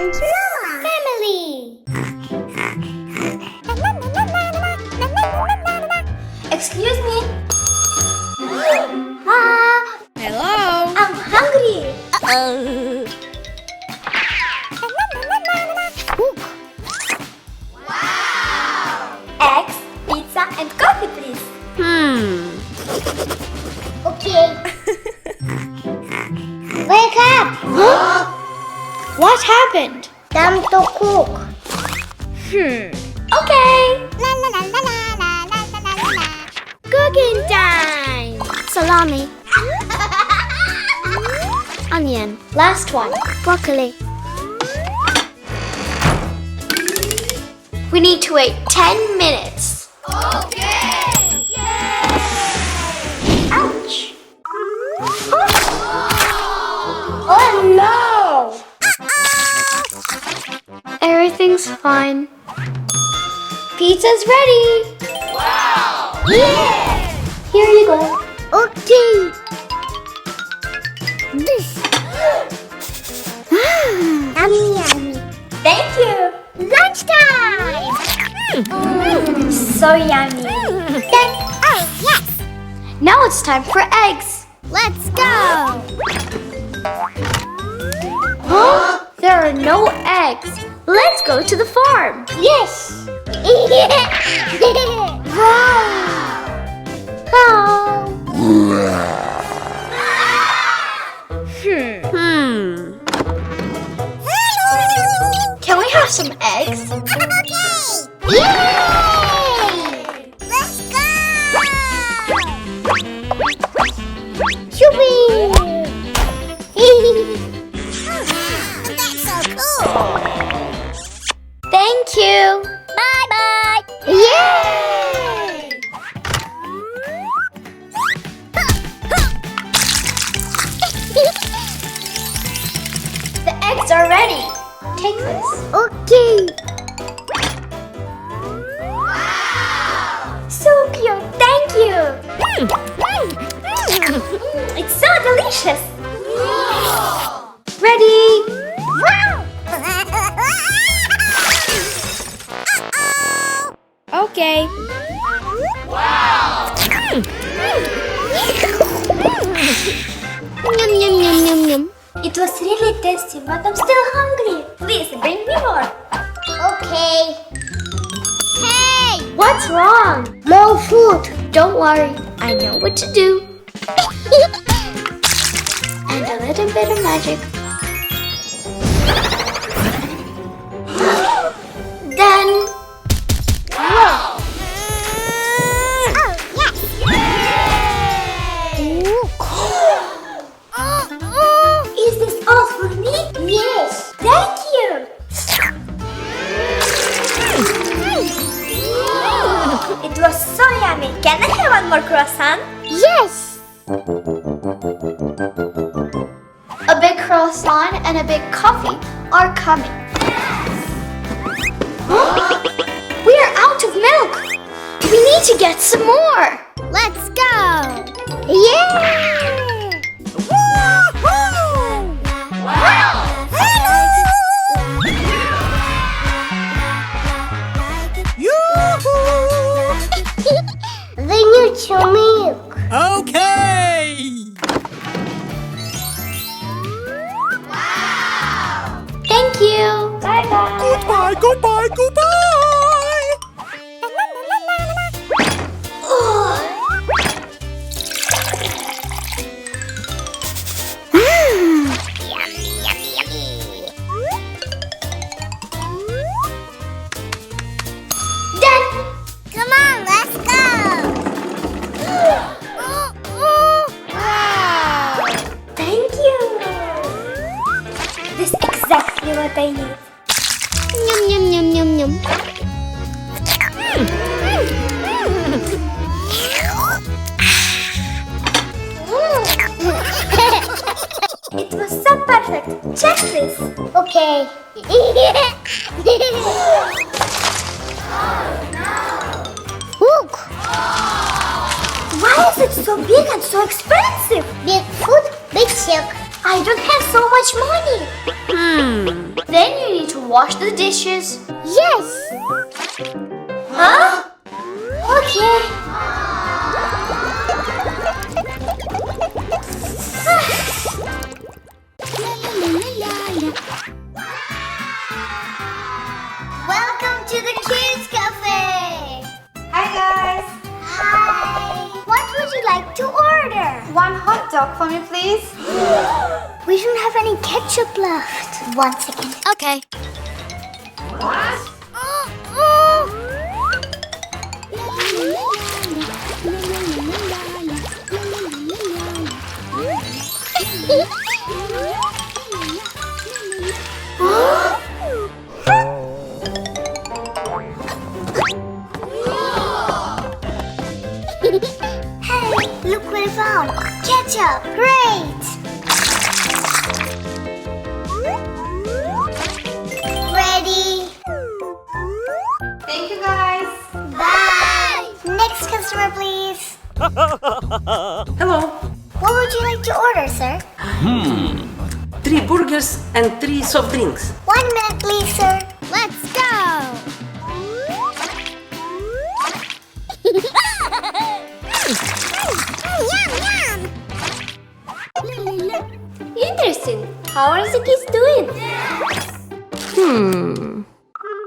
and family. Excuse me. Hello. I'm hungry. Wow. Eggs, pizza, and coffee, please. Okay. Wake up. What happened? Time to cook. Okay. La la la la la la la la la la. Cooking time. Salami. Onion. Last one. Broccoli. We need to wait 10 minutes. Okay. Ouch. Oh no. Everything's fine. Pizza's ready. Wow. Yeah. Here you go. Okay. Yummy, yummy. Thank you. Lunchtime. So yummy. Then, oh yes. Now it's time for eggs. Let's go. There are no eggs. Let's go to the farm. Yes. Can we have some eggs? Okay. Yay! Let's go. Shoo-wee. That's so cool. Thank you. Bye-bye. Yay! The eggs are ready. Take this. Okay. So cute. Thank you. It's so delicious. Ready? Okay. Yum, yum, yum, yum, yum. It was really tasty, but I'm still hungry. Please bring me more. Okay. Hey! What's wrong? More food. Don't worry. I know what to do. And a little bit of magic. Done. Oh, yes. Is this all for me? Yes. Thank you. It was so yummy. Can I have one more croissant? Yes. A big croissant and a big coffee are coming. We are out of milk. We need to get some more. Let's go. Yeah. They need your milk. Okay! Thank you. Bye-bye. Goodbye, goodbye, goodbye! Done. Come on, let's go. Thank you. This is exactly what I need. Yum, yum, yum, yum, yum. It was so perfect. Check this. Okay. Look, Why is it so big and so expensive? big food, big silk. I don't have so much money. Then you need to wash the dishes. Yes. Huh? Okay. Welcome to the Kids Cafe. Hi guys! Hi. What would you like to order? One hot dog for me, please. We don't have any ketchup left. 1 second. Okay. Hey, look what I found. Ketchup. Great. Ready. Thank you guys. Bye. Next customer, please. Hello. What would you like to order, sir? 3 burgers and 3 soft drinks. 1 minute, please, sir. Let's go. Interesting. How are the kids doing?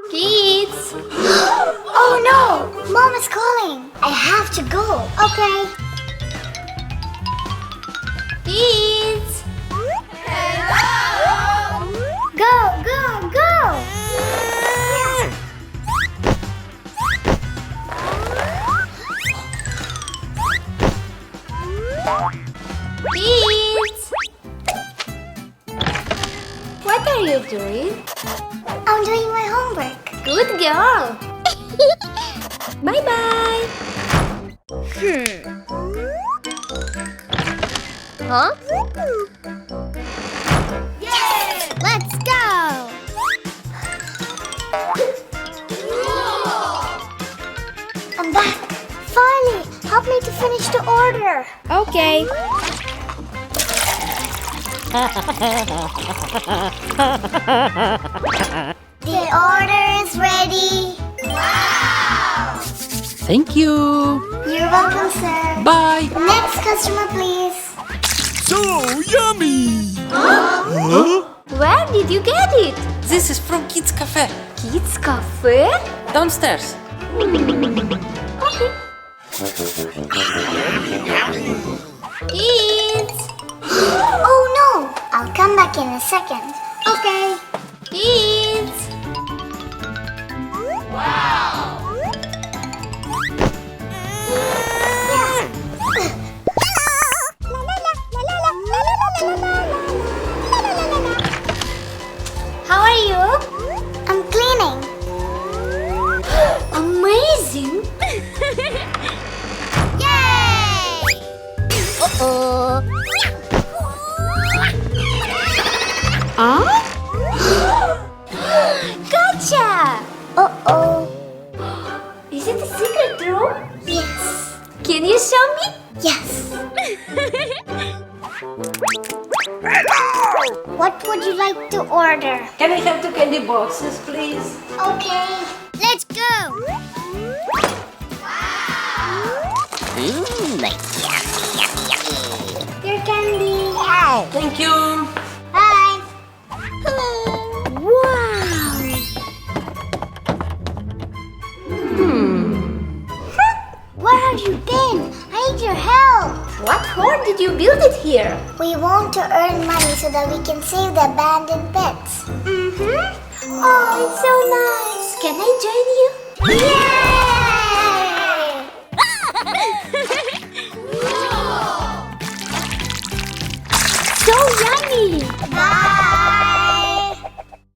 Kids. Oh no! Mom is calling. I have to go. Okay. Kids. Go, go, go! Kids. What are you doing? I'm doing my homework. Good girl. Bye-bye. Huh? Let's go! I'm back. Finally, help me to finish the order. Okay. The order is ready. Thank you. You're welcome, sir. Bye. Next customer, please. So yummy. Where did you get it? This is from Kids Cafe. Kids Cafe? Downstairs. Okay. Kids. Oh no! I'll come back in a second. Okay. Kids. How are you? I'm cleaning. Amazing. Yay! Uh-oh. Gotcha! Uh-oh. Is it a secret room? Yes. Can you show me? Yes. What would you like to order? Can I have 2 candy boxes, please? Okay. Let's go. Your candy. Thank you. Bye. Wow. Where have you been? I need your help. What for did you build it here? We want to earn money so that we can save the abandoned pets. Oh, it's so nice. Can I join you? Yeah!